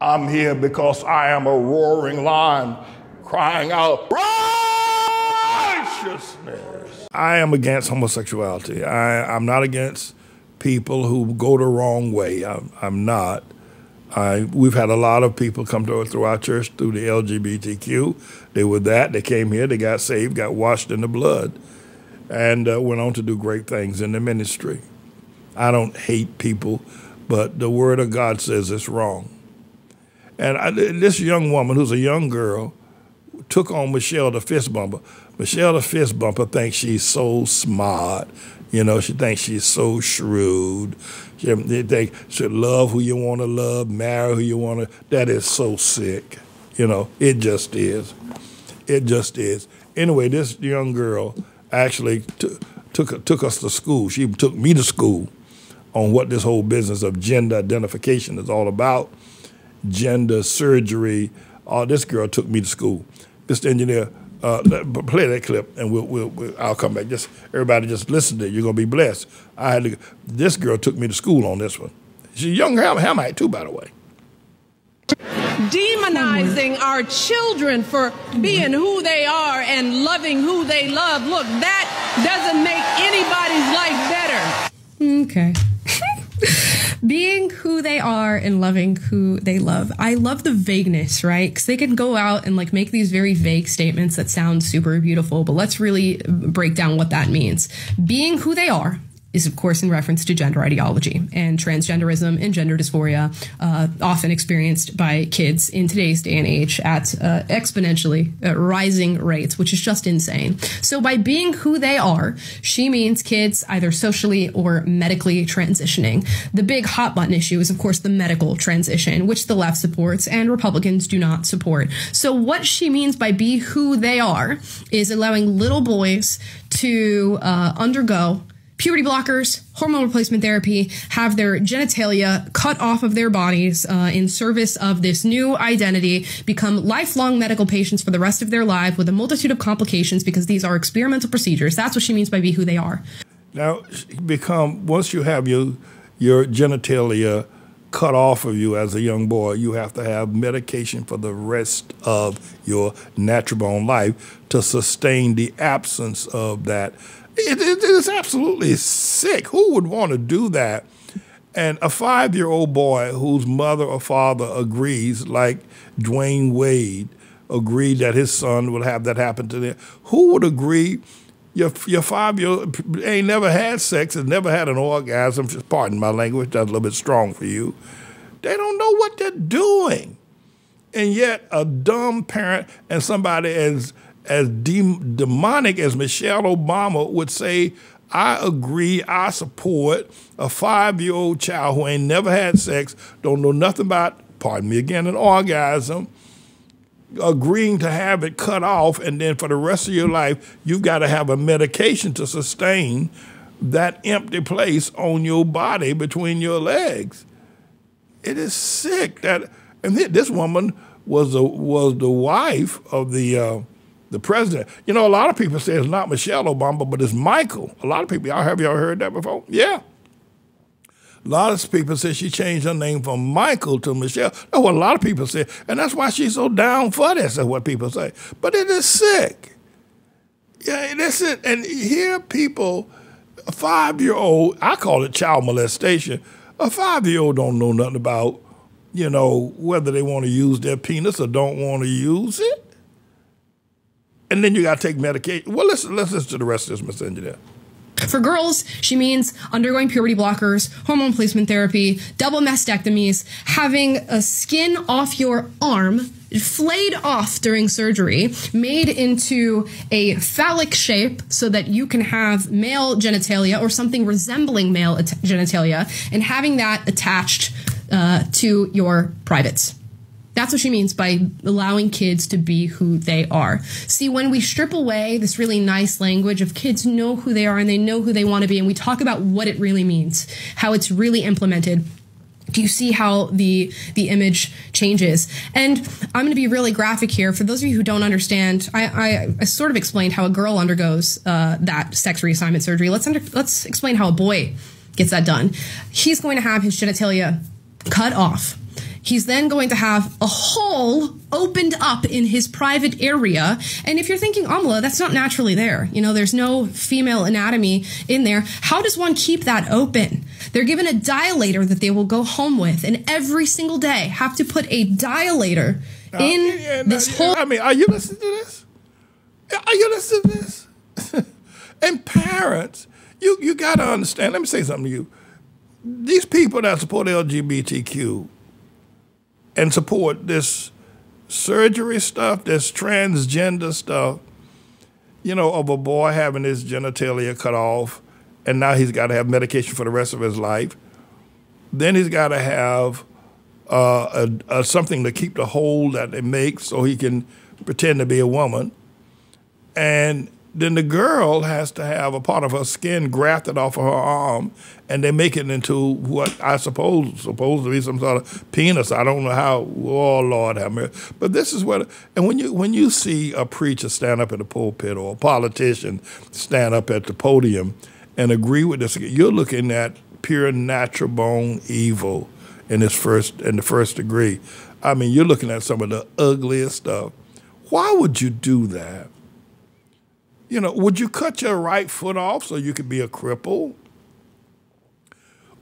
I'm here because I am a roaring lion crying out righteousness. I am against homosexuality. I'm not against people who go the wrong way. I'm not. We've had a lot of people come through our church through the LGBTQ. They were that. They came here. They got saved, got washed in the blood, and went on to do great things in the ministry. I don't hate people, but the Word of God says it's wrong. And this young woman, who's a young girl, took on Michelle the fist bumper. Michelle the fist bumper thinks she's so smart. You know, she thinks she's so shrewd. She thinks she love who you want to love, marry who you want to. That is so sick. You know, it just is. It just is. Anyway, this young girl actually took us to school. She took me to school on what this whole business of gender identification is all about. Gender surgery. This girl took me to school. Mr. Engineer, play that clip, and I'll come back. Just everybody, just listen to it. You're gonna be blessed. This girl took me to school on this one. She's a young Hamite too, by the way. Demonizing our children for being who they are and loving who they love. Look, that doesn't make anybody's life better. Okay. Being who they are and loving who they love. I love the vagueness, right? Because they can go out and like make these very vague statements that sound super beautiful, but let's really break down what that means. Being who they are is, of course, in reference to gender ideology and transgenderism and gender dysphoria, often experienced by kids in today's day and age at exponentially rising rates, which is just insane. So by being who they are, she means kids either socially or medically transitioning. The big hot button issue is, of course, the medical transition, which the left supports and Republicans do not support. So what she means by be who they are is allowing little boys to undergo puberty blockers, hormone replacement therapy, have their genitalia cut off of their bodies in service of this new identity, become lifelong medical patients for the rest of their lives with a multitude of complications because these are experimental procedures. That's what she means by be who they are. Now, once you have your genitalia cut off of you as a young boy, you have to have medication for the rest of your natural born life to sustain the absence of that. It is absolutely sick. Who would want to do that? And a 5-year-old boy whose mother or father agrees, like Dwayne Wade agreed that his son would have that happen to them, who would agree your 5-year-old ain't never had sex, has never had an orgasm, just pardon my language, that's a little bit strong for you. They don't know what they're doing. And yet a dumb parent and somebody as demonic as Michelle Obama would say, I agree, I support a 5-year-old child who ain't never had sex, don't know nothing about, pardon me again, an orgasm, agreeing to have it cut off, and then for the rest of your life, you've got to have a medication to sustain that empty place on your body between your legs. It is sick. And this woman was the wife of the president. You know, a lot of people say it's not Michelle Obama, but it's Michael. A lot of people, have y'all heard that before? Yeah. A lot of people say she changed her name from Michael to Michelle. That's what a lot of people say, and that's why she's so down for this, is what people say. But it is sick. Yeah, that's it. And here people, a 5-year-old, I call it child molestation, a 5-year-old don't know nothing about, you know, whether they want to use their penis or don't want to use it. And then you got to take medication. Well, let's listen to the rest of this, Mr. Engineer. For girls, she means undergoing puberty blockers, hormone replacement therapy, double mastectomies, having a skin off your arm flayed off during surgery, made into a phallic shape so that you can have male genitalia or something resembling male genitalia, and having that attached to your privates. That's what she means by allowing kids to be who they are. See, when we strip away this really nice language of kids know who they are and they know who they want to be, and we talk about what it really means, how it's really implemented, do you see how the image changes? And I'm going to be really graphic here. For those of you who don't understand, I sort of explained how a girl undergoes that sex reassignment surgery. Let's explain how a boy gets that done. He's going to have his genitalia cut off He's then going to have a hole opened up in his private area. And if you're thinking, Amala, that's not naturally there. You know, there's no female anatomy in there. How does one keep that open? They're given a dilator that they will go home with, and every single day have to put a dilator in this hole. I mean, are you listening to this? Are you listening to this? And parents, you got to understand. Let me say something to you. These people that support LGBTQ and support this surgery stuff, this transgender stuff, you know, of a boy having his genitalia cut off, and now he's got to have medication for the rest of his life. Then he's got to have something to keep the hole that it makes so he can pretend to be a woman. And then the girl has to have a part of her skin grafted off of her arm, and they make it into what I suppose supposed to be some sort of penis. I don't know how. Oh, Lord have mercy. But this is what. And when you see a preacher stand up at the pulpit or a politician stand up at the podium and agree with this, you're looking at pure natural born evil in the first degree. I mean, you're looking at some of the ugliest stuff. Why would you do that? You know, would you cut your right foot off so you could be a cripple?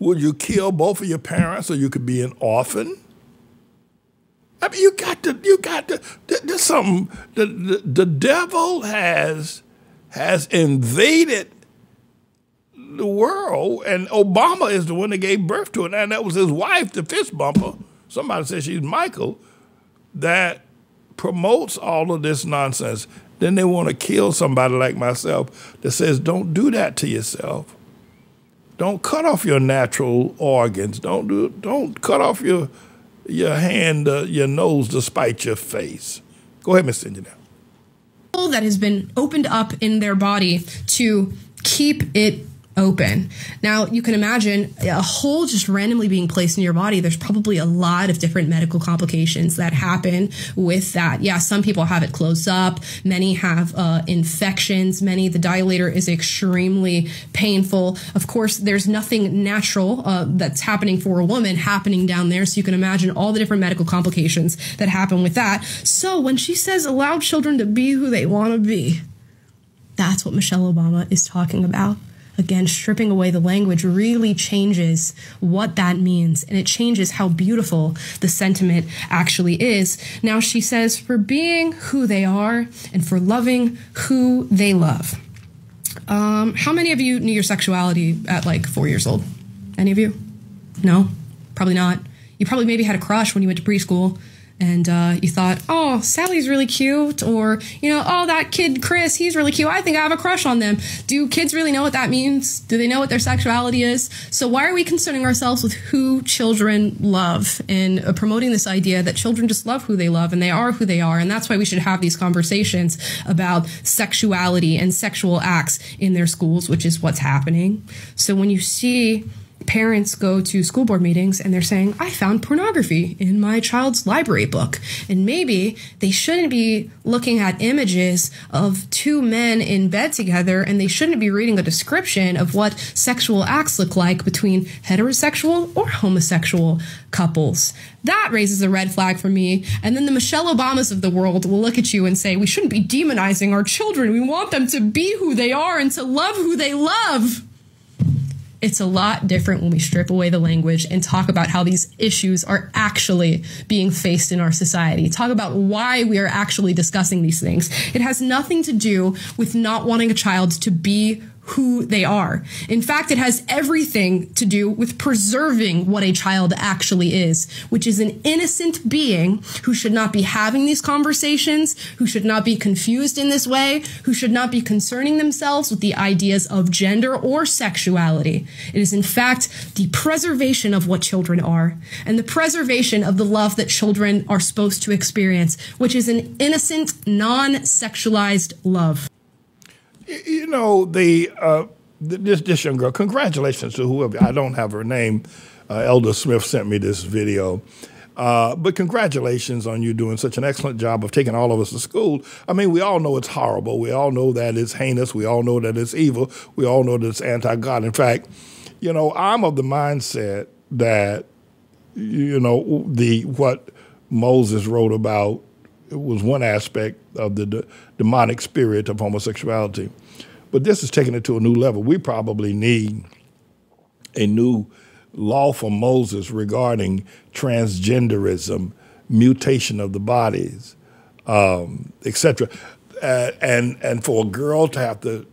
Would you kill both of your parents so you could be an orphan? I mean, you got to, there's something, the devil has invaded the world, and Obama is the one that gave birth to it, and that was his wife, the fist bumper. Somebody said she's Michael, that promotes all of this nonsense. Then they want to kill somebody like myself that says, don't do that to yourself. Don't cut off your natural organs. Don't cut off your hand, your nose to spite your face. Go ahead, Miss Engineer. That has been opened up in their body to keep it open. Now, you can imagine a hole just randomly being placed in your body. There's probably a lot of different medical complications that happen with that. Yeah, some people have it closed up. Many have infections. The dilator is extremely painful. Of course, there's nothing natural that's happening for a woman happening down there. So you can imagine all the different medical complications that happen with that. So when she says allow children to be who they want to be, that's what Michelle Obama is talking about. Again, stripping away the language really changes what that means, and it changes how beautiful the sentiment actually is. Now, she says, for being who they are and for loving who they love. How many of you knew your sexuality at like 4 years old? Any of you? No? Probably not. You probably maybe had a crush when you went to preschool. And you thought, oh, Sally's really cute, or, you know, oh, that kid, Chris, he's really cute. I think I have a crush on them. Do kids really know what that means? Do they know what their sexuality is? So why are we concerning ourselves with who children love and promoting this idea that children just love who they love and they are who they are? And that's why we should have these conversations about sexuality and sexual acts in their schools, which is what's happening. So when you see parents go to school board meetings and they're saying, I found pornography in my child's library book. And maybe they shouldn't be looking at images of two men in bed together, and they shouldn't be reading a description of what sexual acts look like between heterosexual or homosexual couples. That raises a red flag for me. And then the Michelle Obamas of the world will look at you and say, we shouldn't be demonizing our children. We want them to be who they are and to love who they love. It's a lot different when we strip away the language and talk about how these issues are actually being faced in our society. Talk about why we are actually discussing these things. It has nothing to do with not wanting a child to be who they are. In fact, it has everything to do with preserving what a child actually is, which is an innocent being who should not be having these conversations, who should not be confused in this way, who should not be concerning themselves with the ideas of gender or sexuality. It is, in fact, the preservation of what children are and the preservation of the love that children are supposed to experience, which is an innocent, non-sexualized love. You know, this young girl, congratulations to whoever, I don't have her name. Elder Smith sent me this video. But congratulations on you doing such an excellent job of taking all of us to school. I mean, we all know it's horrible. We all know that it's heinous. We all know that it's evil. We all know that it's anti-God. In fact, you know, I'm of the mindset that what Moses wrote about. It was one aspect of the demonic spirit of homosexuality. But this is taking it to a new level. We probably need a new law from Moses regarding transgenderism, mutation of the bodies, etc. And for a girl to have to,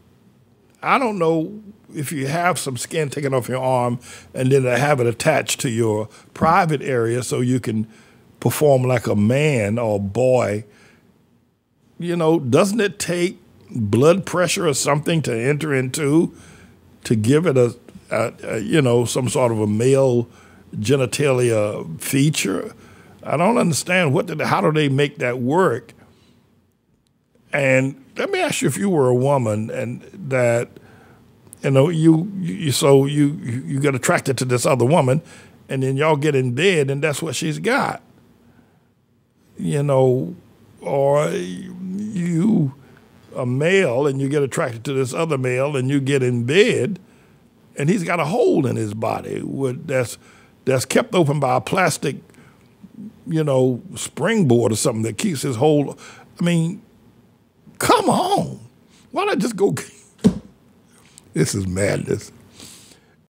I don't know if you have some skin taken off your arm and then to have it attached to your private area so you can perform like a man or a boy, doesn't it take blood pressure or something to enter into to give it some sort of a male genitalia feature? I don't understand how do they make that work? And let me ask you, if you were a woman and that, you get attracted to this other woman and then y'all get in bed and that's what she's got, or you a male and you get attracted to this other male and you get in bed and he's got a hole in his body that's kept open by a plastic, springboard or something that keeps his hole. I mean, come on. Why not just go? This is madness.